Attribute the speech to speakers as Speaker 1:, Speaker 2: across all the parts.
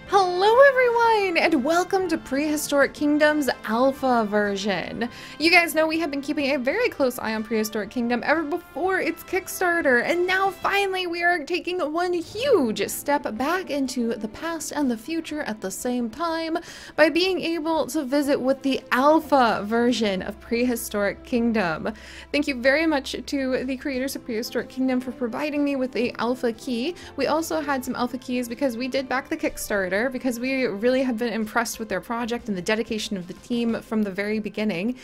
Speaker 1: Hello everyone, and welcome to Prehistoric Kingdom's alpha version. You guys know we have been keeping a very close eye on Prehistoric Kingdom ever before its Kickstarter, and now finally we are taking one huge step back into the past and the future at the same time by being able to visit with the alpha version of Prehistoric Kingdom. Thank you very much to the creators of Prehistoric Kingdom for providing me with the alpha key. We also had some alpha keys because we did back the Kickstarter, because we really have been impressed with their project and the dedication of the team from the very beginning.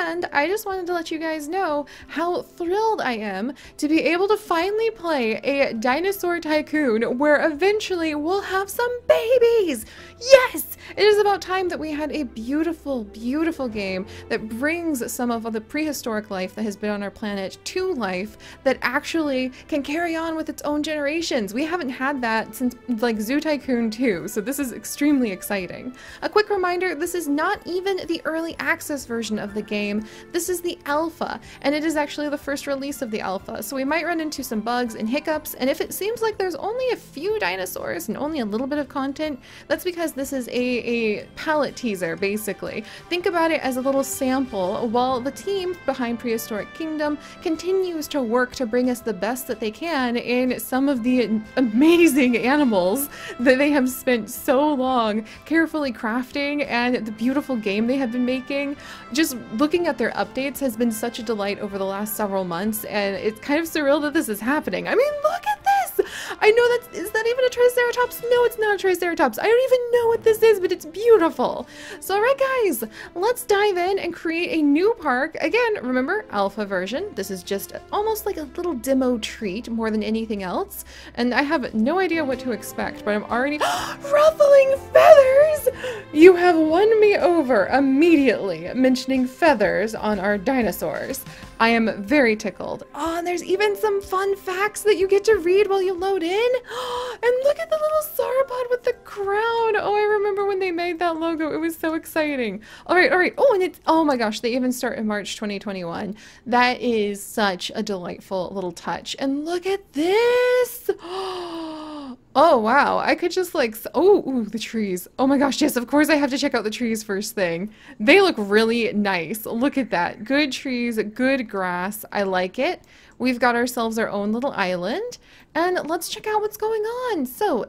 Speaker 1: And I just wanted to let you guys know how thrilled I am to be able to finally play a dinosaur tycoon where eventually we'll have some babies. Yes! It is about time that we had a beautiful, beautiful game that brings some of the prehistoric life that has been on our planet to life that actually can carry on with its own generations. We haven't had that since like Zoo Tycoon 2, so this is extremely exciting. A quick reminder, this is not even the early access version of the game. This is the alpha, and it is actually the first release of the alpha, so we might run into some bugs and hiccups, and if it seems like there's only a few dinosaurs and only a little bit of content, that's because this is a palette teaser, basically. Think about it as a little sample while the team behind Prehistoric Kingdom continues to work to bring us the best that they can in some of the amazing animals that they have spent so long carefully crafting, and the beautiful game they have been making. Just looking at their updates has been such a delight over the last several months, and it's kind of surreal that this is happening. I mean, look at this! I know is that even a Triceratops? No, it's not a Triceratops. I don't even know what this is, but it's beautiful. So alright guys, let's dive in and create a new park. Again, remember, alpha version. This is just almost like a little demo treat more than anything else. And I have no idea what to expect, but I'm already ruffling feathers! You have won me over immediately, mentioning feathers on our dinosaurs. I am very tickled. Oh, and there's even some fun facts that you get to read while you load in. And look at the little sauropod with the crown. Oh, I remember when they made that logo. It was so exciting. All right, all right. Oh, and it's, oh my gosh, they even start in March 2021. That is such a delightful little touch. And look at this. Oh, wow. I could just like, oh, ooh, the trees. Oh my gosh, yes, of course I have to check out the trees first thing. They look really nice. Look at that. Good trees, good grass. I like it. We've got ourselves our own little island, and let's check out what's going on. So,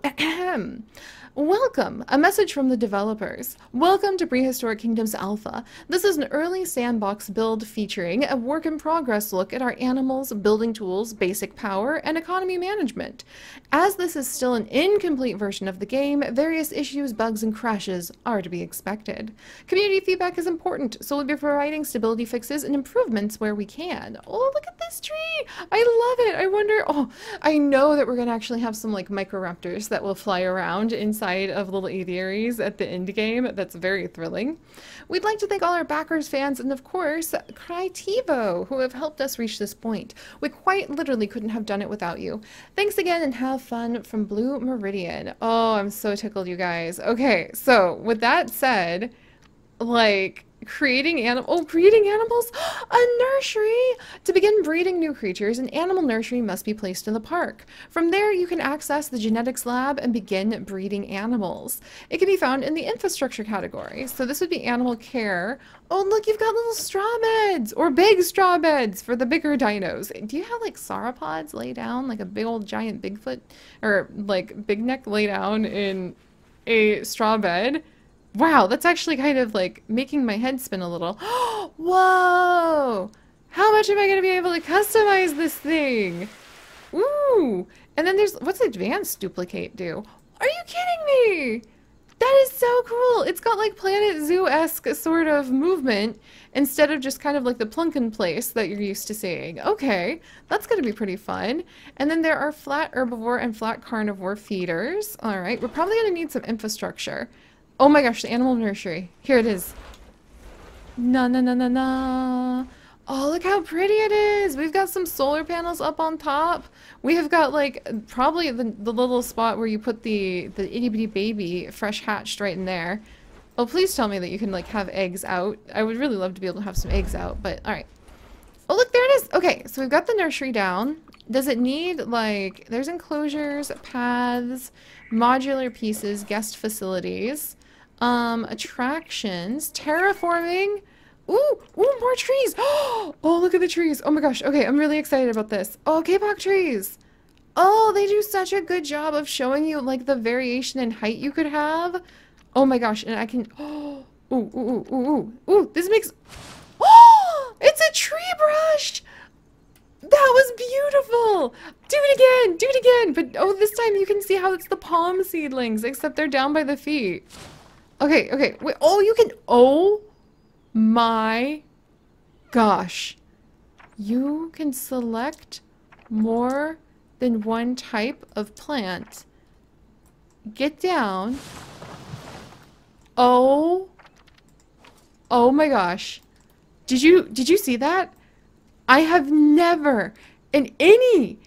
Speaker 1: welcome! A message from the developers. Welcome to Prehistoric Kingdom's Alpha. This is an early sandbox build featuring a work-in-progress look at our animals, building tools, basic power, and economy management. As this is still an incomplete version of the game, various issues, bugs, and crashes are to be expected. Community feedback is important, so we'll be providing stability fixes and improvements where we can. Oh, look at this tree! I love it! I wonder, oh, I know that we're going to actually have some like microraptors that will fly around inside of little aviaries at the end game. That's very thrilling. We'd like to thank all our backers, fans, and of course, Crytivo, who have helped us reach this point. We quite literally couldn't have done it without you. Thanks again and have fun from Blue Meridian. Oh, I'm so tickled, you guys. Okay, so with that said, like, breeding animals? A nursery! To begin breeding new creatures, an animal nursery must be placed in the park. From there, you can access the genetics lab and begin breeding animals. It can be found in the infrastructure category, so this would be animal care. Oh, look, you've got little straw beds, or big straw beds for the bigger dinos. Do you have, like, sauropods lay down, like a big old giant Bigfoot, or, like, big neck lay down in a straw bed? Wow, that's actually kind of like making my head spin a little. Whoa! How much am I going to be able to customize this thing? Ooh! And then there's, what's advanced duplicate do? Are you kidding me? That is so cool! It's got like Planet Zoo-esque sort of movement instead of just kind of like the plunk in place that you're used to seeing. Okay, that's going to be pretty fun. And then there are flat herbivore and flat carnivore feeders. Alright, we're probably going to need some infrastructure. Oh my gosh, the animal nursery. Here it is. Na na na na na. Oh, look how pretty it is. We've got some solar panels up on top. We have got like probably the little spot where you put the itty bitty baby fresh hatched right in there. Oh, please tell me that you can like have eggs out. I would really love to be able to have some eggs out, but all right. Oh, look, there it is. Okay, so we've got the nursery down. Does it need, like, there's enclosures, paths, modular pieces, guest facilities, attractions, terraforming. Ooh, more trees. Oh, look at the trees. Oh my gosh. Okay, I'm really excited about this. Oh, K-pop trees. Oh, they do such a good job of showing you, like, the variation in height you could have. Oh my gosh, and I can, ooh, this makes, oh, it's a tree brush. That was beautiful. Do it again. But, oh, this time you can see how it's the palm seedlings, except they're down by the feet. Okay, wait, oh, you can, oh my gosh. You can select more than one type of plant. Get down. Oh my gosh. Did you see that? I have never in any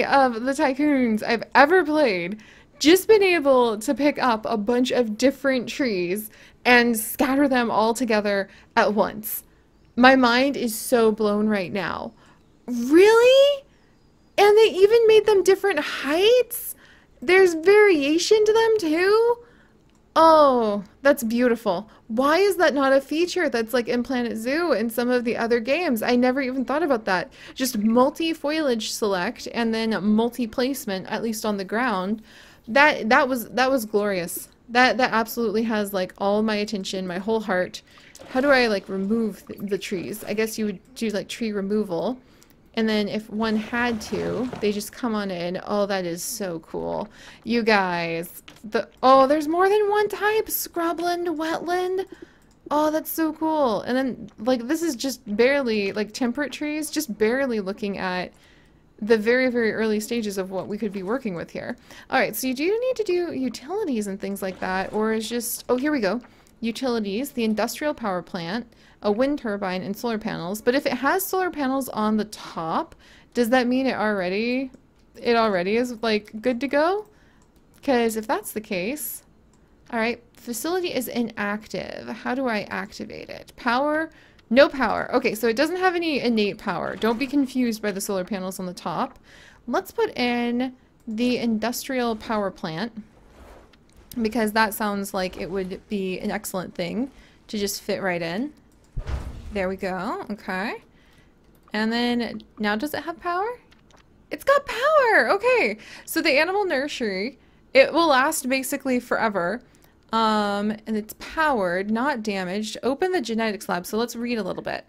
Speaker 1: of the tycoons I've ever played just been able to pick up a bunch of different trees and scatter them all together at once. My mind is so blown right now. Really? And they even made them different heights? There's variation to them too? Oh, that's beautiful. Why is that not a feature that's like in Planet Zoo and some of the other games? I never even thought about that. Just multi-foliage select and then multi-placement, at least on the ground. That was glorious. That absolutely has like all my attention, my whole heart. How do I like remove the trees? I guess you would do like tree removal. And then if one had to, they just come on in. Oh, that is so cool. You guys, oh, there's more than one type. Scrubland, wetland. Oh, that's so cool. And then, like, this is just barely, like, temperate trees, just barely looking at the very, very early stages of what we could be working with here. All right, so you do need to do utilities and things like that, or is just, oh, here we go. Utilities, the industrial power plant, a wind turbine, and solar panels. But if it has solar panels on the top, does that mean it already is like good to go? Because if that's the case, all right, facility is inactive. How do I activate it? Power, no power. Okay, so it doesn't have any innate power. Don't be confused by the solar panels on the top. Let's put in the industrial power plant, because that sounds like it would be an excellent thing to just fit right in. There we go. Okay. And then now does it have power? It's got power. Okay. So the animal nursery, it will last basically forever. And it's powered, not damaged. Open the genetics lab. So let's read a little bit.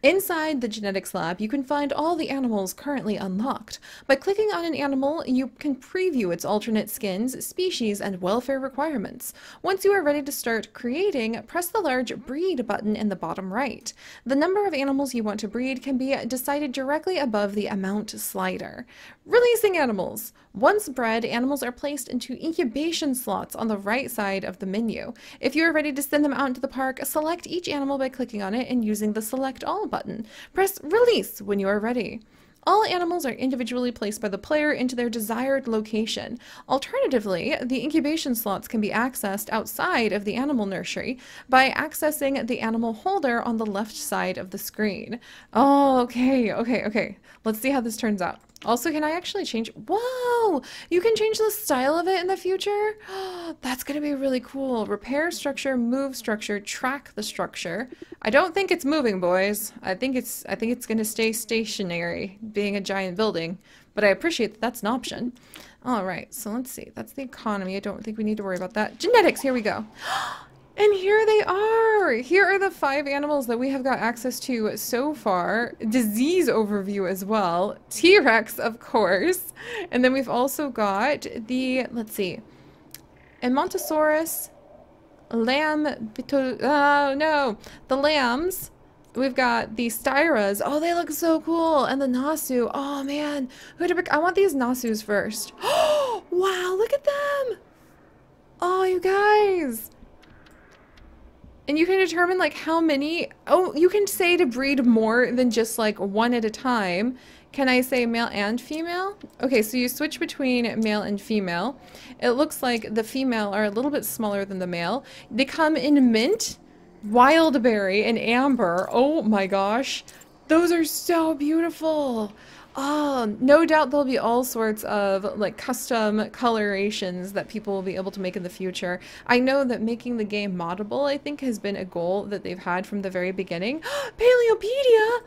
Speaker 1: Inside the genetics lab, you can find all the animals currently unlocked. By clicking on an animal, you can preview its alternate skins, species, and welfare requirements. Once you are ready to start creating, press the large breed button in the bottom right. The number of animals you want to breed can be decided directly above the amount slider. Releasing animals. Once bred, animals are placed into incubation slots on the right side of the menu. If you are ready to send them out into the park, select each animal by clicking on it and using the Select All button. Press Release when you are ready. All animals are individually placed by the player into their desired location. Alternatively, the incubation slots can be accessed outside of the animal nursery by accessing the animal holder on the left side of the screen. Oh, okay. Let's see how this turns out. Also, can I actually change? Whoa! You can change the style of it in the future? That's gonna be really cool. Repair structure, move structure, track the structure. I don't think it's moving, boys. I think it's gonna stay stationary, being a giant building. But I appreciate that that's an option. Alright, so let's see. That's the economy. I don't think we need to worry about that. Genetics, here we go. And here they are! Here are the 5 animals that we have got access to so far. Disease overview as well. T-Rex, of course. And then we've also got the, let's see, Enclosure, the lambs. We've got the Styras. Oh, they look so cool. And the Nasu. Oh, man. Who to pick? I want these Nasus first. Oh, wow, look at them! Oh, you guys! And you can determine like how many, oh, you can say to breed more than just like one at a time. Can I say male and female? Okay, so you switch between male and female. It looks like the female are a little bit smaller than the male. They come in mint, wildberry, and amber. Oh my gosh. Those are so beautiful. Oh, no doubt there'll be all sorts of like custom colorations that people will be able to make in the future. I know that making the game moddable, I think, has been a goal that they've had from the very beginning. Paleopedia!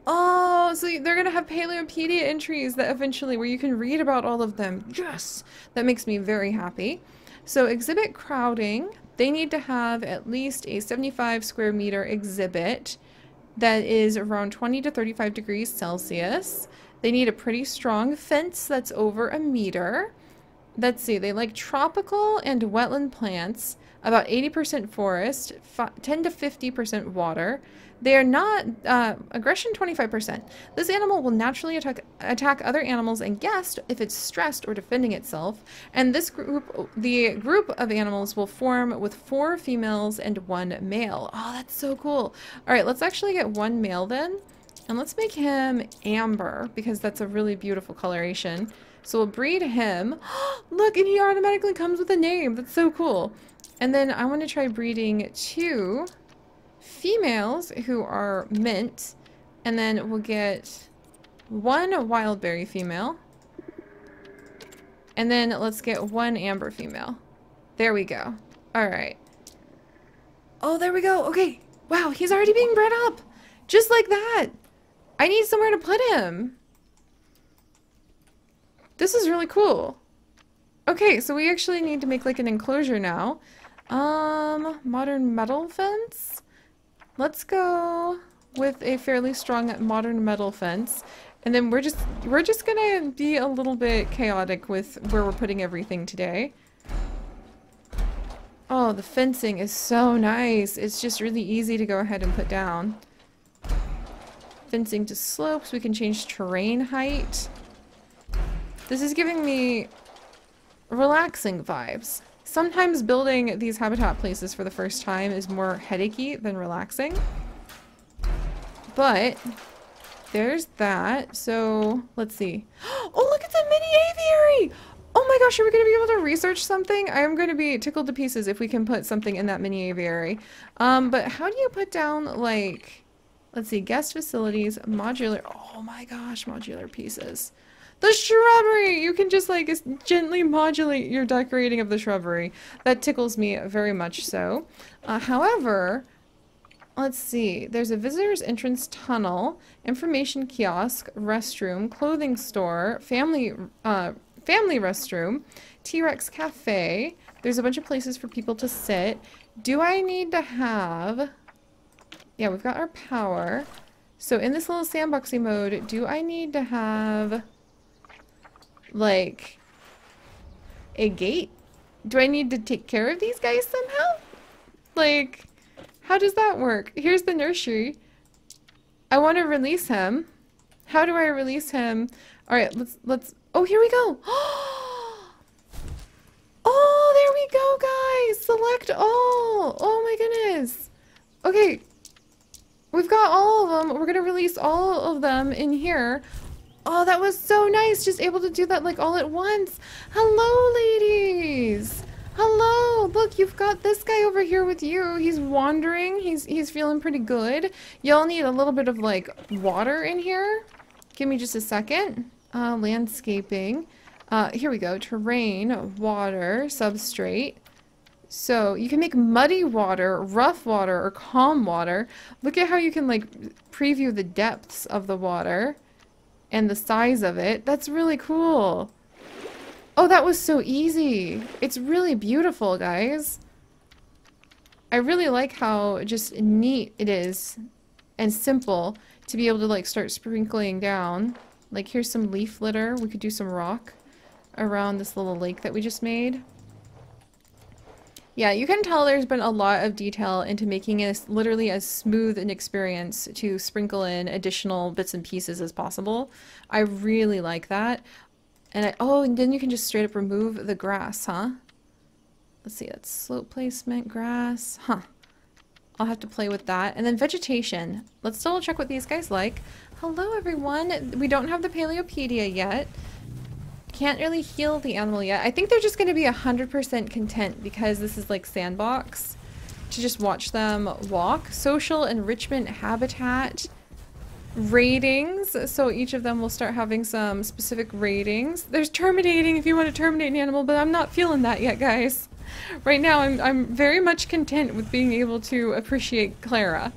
Speaker 1: Oh, so they're gonna have Paleopedia entries that eventually where you can read about all of them. Yes! That makes me very happy. So exhibit crowding, they need to have at least a 75 square meter exhibit that is around 20 to 35 degrees Celsius. They need a pretty strong fence that's over a meter. Let's see, they like tropical and wetland plants, about 80% forest, 10 to 50% water. They are not, aggression 25%. This animal will naturally attack other animals and guests if it's stressed or defending itself. And this group, the group of animals will form with 4 females and 1 male. Oh, that's so cool. All right, let's actually get 1 male then. And let's make him amber because that's a really beautiful coloration. So we'll breed him. Look, and he automatically comes with a name. That's so cool. And then I want to try breeding 2 females who are mint, and then we'll get 1 wildberry female, and then let's get 1 amber female. There we go. All right. Oh, there we go. Okay. Wow, he's already being bred up. Just like that. I need somewhere to put him. This is really cool. Okay, so we actually need to make like an enclosure now. Modern metal fence? Let's go with a fairly strong modern metal fence. And then we're just gonna be a little bit chaotic with where we're putting everything today. Oh, the fencing is so nice. It's just really easy to go ahead and put down. Fencing to slopes, we can change terrain height. This is giving me relaxing vibes. Sometimes building these habitat places for the first time is more headachy than relaxing. But there's that. So let's see. Oh, look at the mini aviary! Oh my gosh, are we going to be able to research something? I am going to be tickled to pieces if we can put something in that mini aviary. But how do you put down, like, let's see, guest facilities, modular. Oh my gosh, modular pieces. The shrubbery! You can just like gently modulate your decorating of the shrubbery. That tickles me very much so. However, let's see. There's a visitor's entrance tunnel, information kiosk, restroom, clothing store, family restroom, T-Rex cafe. There's a bunch of places for people to sit. Do I need to have... Yeah, we've got our power. So in this little sandboxy mode, do I need to have... like a gate? Do I need to take care of these guys somehow? Like, how does that work? Here's the nursery. I want to release him. How do I release him? All right, let's oh, here we go. Oh, there we go, guys. Select all. Oh my goodness. Okay. We've got all of them. We're going to release all of them in here. Oh, that was so nice. Just able to do that like all at once. Hello, ladies. Hello. Look, you've got this guy over here with you. He's wandering. He's feeling pretty good. Y'all need a little bit of like water in here. Give me just a second. Landscaping. Here we go. Terrain, water, substrate. So you can make muddy water, rough water, or calm water. Look at how you can like preview the depths of the water. And the size of it. That's really cool. Oh, that was so easy. It's really beautiful, guys. I really like how just neat it is and simple to be able to like start sprinkling down. Like here's some leaf litter. We could do some rock around this little lake that we just made. Yeah, you can tell there's been a lot of detail into making it literally as smooth an experience to sprinkle in additional bits and pieces as possible. I really like that. And oh, and then you can just straight up remove the grass, huh? Let's see, that's slope placement, grass, huh. I'll have to play with that. And then vegetation. Let's double check what these guys like. Hello, everyone. We don't have the Paleopedia yet. Can't really heal the animal yet. I think they're just going to be 100% content because this is like sandbox to just watch them walk. Social enrichment habitat. ratings, so each of them will start having some specific ratings. There's terminating if you want to terminate an animal, but I'm not feeling that yet, guys. Right now, I'm very much content with being able to appreciate Clara.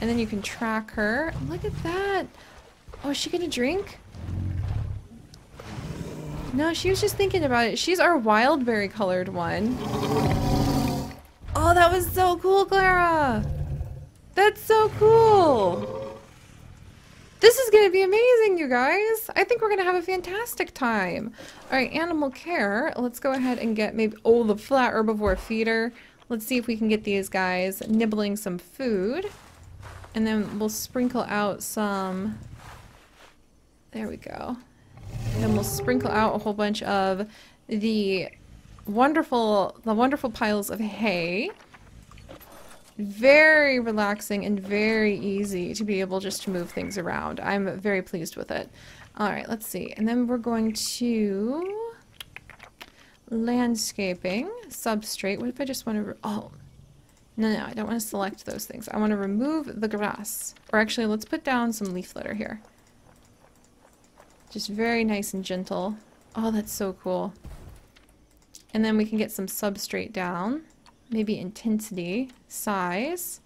Speaker 1: And then you can track her. Look at that. Oh, is she gonna drink? No, she was just thinking about it. She's our wildberry colored one. Oh, that was so cool, Clara. That's so cool. This is gonna be amazing, you guys. I think we're gonna have a fantastic time. All right, animal care. Let's go ahead and get maybe, oh, the flat herbivore feeder. Let's see if we can get these guys nibbling some food. And then we'll sprinkle out some, there we go. And we'll sprinkle out a whole bunch of the wonderful piles of hay. Very relaxing and very easy to be able just to move things around. I'm very pleased with it. All right, let's see. And then we're going to landscaping, substrate. What if I just want to, oh, no, I don't want to select those things. I want to remove the grass. Or actually, let's put down some leaf litter here. Just very nice and gentle. Oh, that's so cool. And then we can get some substrate down. Maybe intensity, size,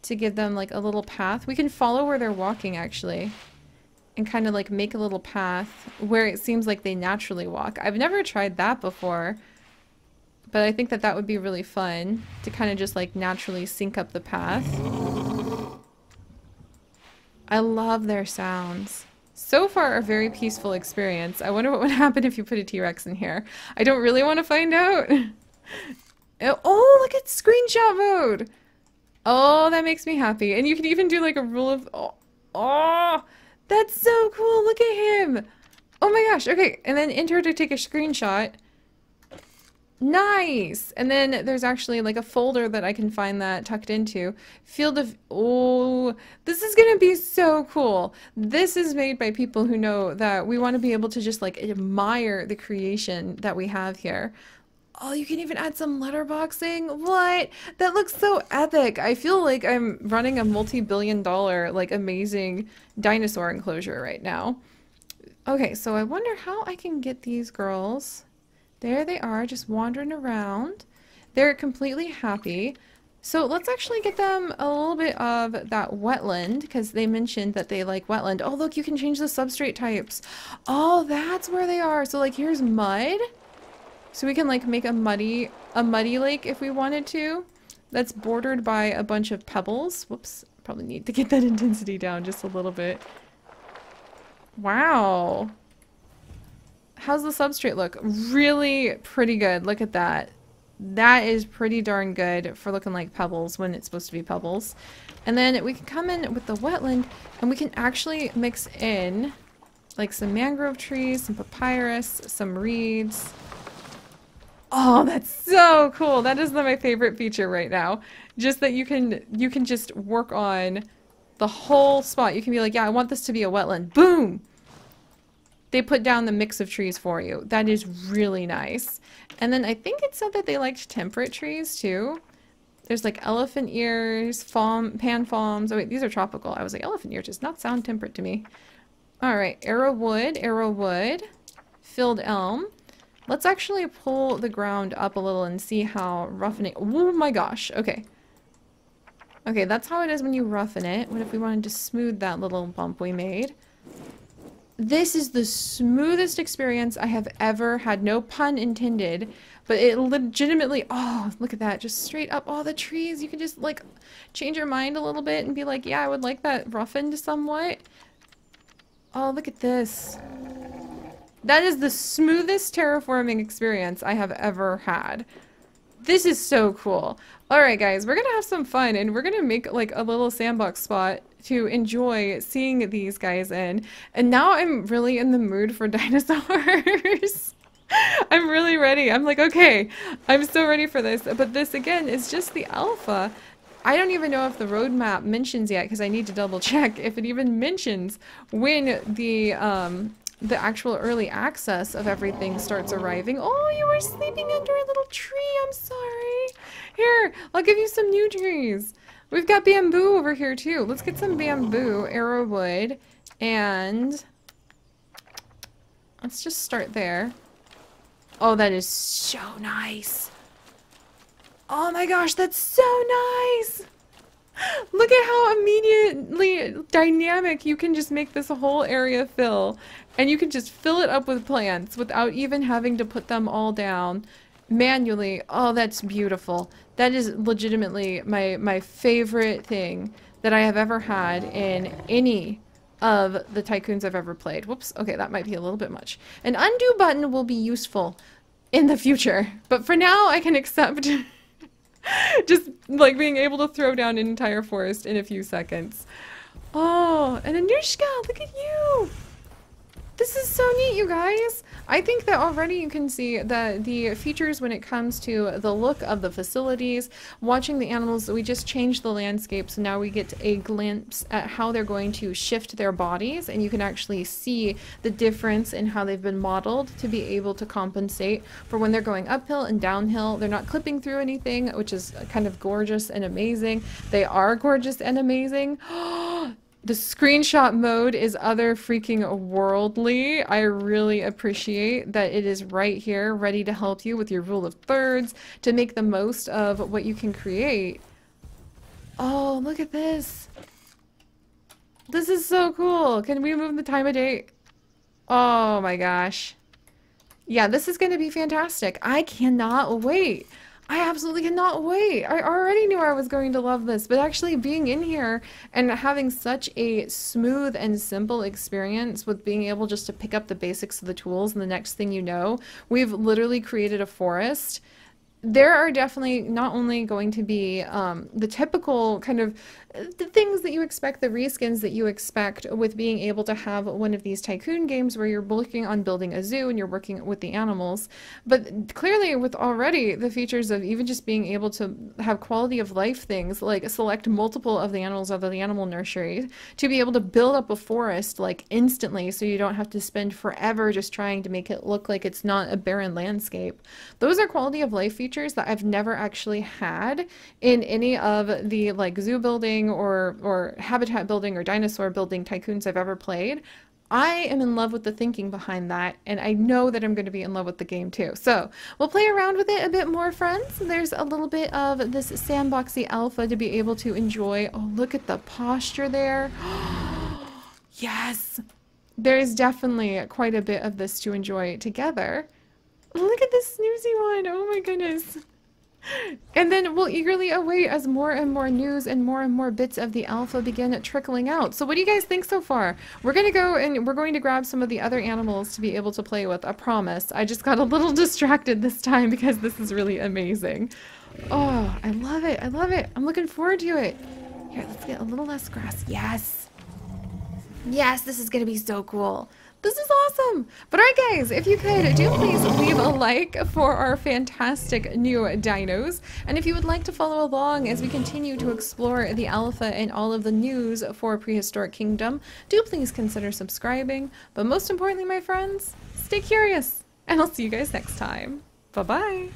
Speaker 1: to give them like a little path. We can follow where they're walking actually, and kind of like make a little path where it seems like they naturally walk. I've never tried that before, but I think that that would be really fun to kind of just like naturally sync up the path. I love their sounds. So far, a very peaceful experience. I wonder what would happen if you put a T-Rex in here. I don't really want to find out. Oh, look at screenshot mode. Oh, that makes me happy. And you can even do like a rule of, oh, that's so cool. Look at him. Oh my gosh. Okay. And then enter to take a screenshot. Nice. And then there's actually like a folder that I can find that tucked into. Field of, oh, this is going to be so cool. This is made by people who know that we want to be able to just like admire the creation that we have here. Oh, you can even add some letterboxing. What? That looks so epic. I feel like I'm running a multi-billion-dollar, like, amazing dinosaur enclosure right now. Okay, so I wonder how I can get these girls. There they are, just wandering around. They're completely happy. So let's actually get them a little bit of that wetland, because they mentioned that they like wetland. Oh, look, you can change the substrate types. Oh, that's where they are. So, like, here's mud. So we can like make a muddy lake if we wanted to. That's bordered by a bunch of pebbles. Whoops, probably need to get that intensity down just a little bit. Wow. How's the substrate look? Really pretty good. Look at that. That is pretty darn good for looking like pebbles when it's supposed to be pebbles. And then we can come in with the wetland and we can actually mix in like some mangrove trees, some papyrus, some reeds. Oh, that's so cool. That is my favorite feature right now. Just that you can just work on the whole spot. You can be like, yeah, I want this to be a wetland. Boom! They put down the mix of trees for you. That is really nice. And then I think it said that they liked temperate trees too. There's like elephant ears, pan palms. Oh wait, these are tropical. I was like, elephant ear does not sound temperate to me. Alright, arrow wood, filled elm. Let's actually pull the ground up a little and see how roughening. Oh my gosh. Okay. Okay, that's how it is when you roughen it. What if we wanted to smooth that little bump we made? This is the smoothest experience I have ever had. No pun intended. But it legitimately, oh, look at that. Just straight up all the trees. You can just like change your mind a little bit and be like, yeah, I would like that roughened somewhat. Oh, look at this. That is the smoothest terraforming experience I have ever had. This is so cool. Alright guys, we're gonna have some fun and we're gonna make like a little sandbox spot to enjoy seeing these guys in. And now I'm really in the mood for dinosaurs. I'm really ready. I'm like, okay, I'm so ready for this. But this again is just the alpha. I don't even know if the roadmap mentions yet because I need to double check if it even mentions when the actual early access of everything starts arriving. Oh, you were sleeping under a little tree. I'm sorry. Here, I'll give you some new trees. We've got bamboo over here too. Let's get some bamboo, arrow wood, and let's just start there. Oh, that is so nice. Oh my gosh, that's so nice. Look at how immediately dynamic you can just make this whole area fill. And you can just fill it up with plants without even having to put them all down manually. Oh, that's beautiful. That is legitimately my favorite thing that I have ever had in any of the tycoons I've ever played. Whoops. Okay, that might be a little bit much. An undo button will be useful in the future. But for now, I can accept just like being able to throw down an entire forest in a few seconds. Oh, and Anushka, look at you. This is so neat, you guys. I think that already you can see that the features when it comes to the look of the facilities, watching the animals, we just changed the landscape, so now we get a glimpse at how they're going to shift their bodies, and you can actually see the difference in how they've been modeled to be able to compensate for when they're going uphill and downhill. They're not clipping through anything, which is kind of gorgeous and amazing. They are gorgeous and amazing. The screenshot mode is other freaking worldly. I really appreciate that it is right here, ready to help you with your rule of thirds to make the most of what you can create. Oh, look at this. This is so cool. Can we move the time of day? Oh my gosh. Yeah, this is going to be fantastic. I cannot wait. I absolutely cannot wait. I already knew I was going to love this, but actually being in here and having such a smooth and simple experience with being able just to pick up the basics of the tools, and the next thing you know, we've literally created a forest. There are definitely not only going to be the typical kind of the things that you expect, the reskins that you expect with being able to have one of these tycoon games where you're working on building a zoo and you're working with the animals, but clearly with already the features of even just being able to have quality of life things like select multiple of the animals of the animal nursery, to be able to build up a forest like instantly so you don't have to spend forever just trying to make it look like it's not a barren landscape. Those are quality of life features that I've never actually had in any of the like zoo building or habitat building or dinosaur building tycoons I've ever played. I am in love with the thinking behind that, and I know that I'm going to be in love with the game too. So we'll play around with it a bit more, friends. There's a little bit of this sandboxy alpha to be able to enjoy. Oh, look at the posture there. Yes, there's definitely quite a bit of this to enjoy together. Look at this snoozy one. Oh my goodness. And then we'll eagerly await as more and more bits of the alpha begin trickling out. So what do you guys think so far? We're going to go and we're going to grab some of the other animals to be able to play with, I promise. I just got a little distracted this time because this is really amazing. Oh, I love it. I love it. I'm looking forward to it. Here, let's get a little less grass. Yes. Yes, this is going to be so cool. This is awesome. But alright guys, if you could, do please leave a like for our fantastic new dinos. And if you would like to follow along as we continue to explore the alpha and all of the news for Prehistoric Kingdom, do please consider subscribing. But most importantly, my friends, stay curious. And I'll see you guys next time. Bye-bye.